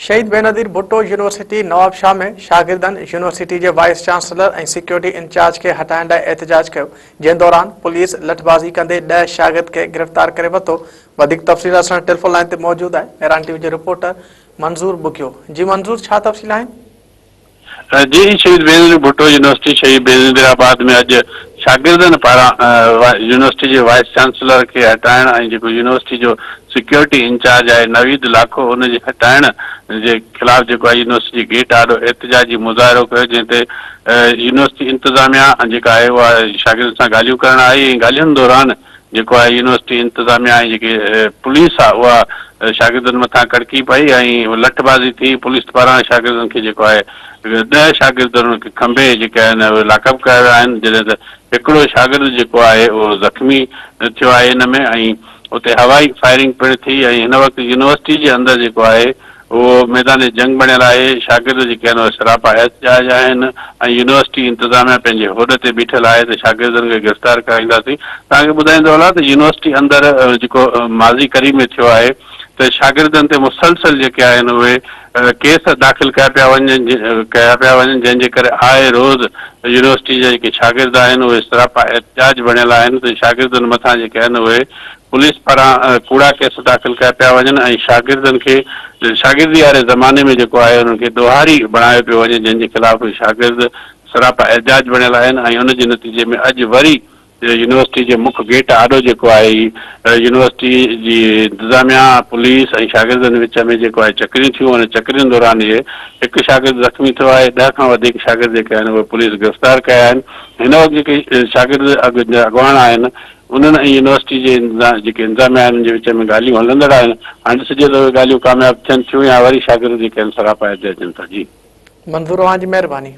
शहीद बेनज़ीर भुट्टो यूनिवर्सिटी नवाबशाह में शागिर्दनि यूनिवर्सिटी के वाइस चांसलर और सिक्योरिटी इंचार्ज के हटाइण लाइ एहतजाज किया, जिन दौरान पुलिस लठबाज़ी कंदे 10 शागिर्द के गिरफ्तार करे वरितो। वधीक तफ़सील असां टेलीफोन लाइन ते मौजूद है मेहरान टीवी के रिपोर्टर मंजूर बुकियो। जी मंजूर, छा तफ़सील आहिनि? जी, शहीद बेनज़ीर भुट्टो यूनिवर्सिटी शहीद बेनज़ीराबाद में अज शागिर्दनि पारां यूनिवर्सिटी के वाइस चांसलर के हटाइण ऐं जेको यूनिवर्सिटी जो सिक्योरिटी इंचार्ज है नवीद लाखो उन जे हटाइण जे खिलाफ़ जेको आहे यूनिवर्सिटी गेट आॾो एहतजाजी मुज़ाहिरो कयो, जंहिं ते यूनिवर्सिटी इंतज़ामिया जेका आहे उहा शागिर्दनि सां ॻाल्हियूं करण आई ऐं ॻाल्हियुनि दौरान जेको आहे यूनिवर्सिटी इंतज़ामिया ऐं जेके पुलिस आहे उहा शागिर्दनि मथां कड़की पई ऐं लठबाज़ी थी। पुलिस पारां शागिर्दनि खे जेको आहे 10 शागिर्दनि खे खंभे जेके आहिनि उहे लाकअप कया विया आहिनि, जॾहिं त हिकिड़ो शागिर्द जेको आहे उहो ज़ख़्मी थियो आहे हिन में ऐं उते हवाई फायरिंग पिणु थी ऐं हिन वक़्तु यूनिवर्सिटी जे अंदरि जेको आहे उहो मैदान जंग बणियल आहे। शागिर्द जेके आहिनि उहे सरापा एहतजाज आहिनि ऐं यूनिवर्सिटी इंतज़ामिया पंहिंजे होद ते बीठल आहे त शागिर्दनि खे गिरफ़्तार कराईंदासीं। तव्हांखे ॿुधाईंदो हलां त यूनिवर्सिटी अंदरि जेको माज़ी करीब में थियो आहे त शागिर्दनि ते मुसलसल जेके आहिनि उहे केस दाख़िल कया पिया वञनि, जंहिंजे करे आए रोज़ यूनिवर्सिटी जा जेके शागिर्द आहिनि उहे सरापा एहतजाज बणियल आहिनि त शागिर्दनि मथां जेके आहिनि उहे पुलिस पारां कूड़ा केस दाख़िल कया पिया वञनि ऐं शागिर्दनि खे शागिर्दी वारे ज़माने में जेको आहे उन्हनि खे दोहारी बणायो पियो वञे, जंहिंजे ख़िलाफ़ शागिर्द सरापा एहतजाज बणियल आहिनि ऐं उन जे नतीजे में अॼु वरी यूनिवर्सिटी जे मुख्य गेट आॾो जेको आहे यूनिवर्सिटी जी इंतज़ामिया पुलिस ऐं शागिर्दनि विच में जेको आहे चकरियूं थियूं। उन चकरियुनि दौरान इहे हिकु शागिर्द ज़ख़्मी थियो आहे। 10 खां वधीक शागिर्द जेके आहिनि उहे पुलिस गिरफ़्तार कया आहिनि। हिन वक़्तु जेके शागिर्द अॻुवान आहिनि उन्हनि ऐं यूनिवर्सिटी जे जेके इंतज़ामिया आहिनि उन जे विच में ॻाल्हियूं हलंदड़ आहिनि। हाणे ॾिसिजे त उहे ॻाल्हियूं कामयाबु थियनि थियूं या वरी शागिर्द जेके आहिनि सरापा एहतजाज था। जी मंजूर, तव्हांजी महिरबानी।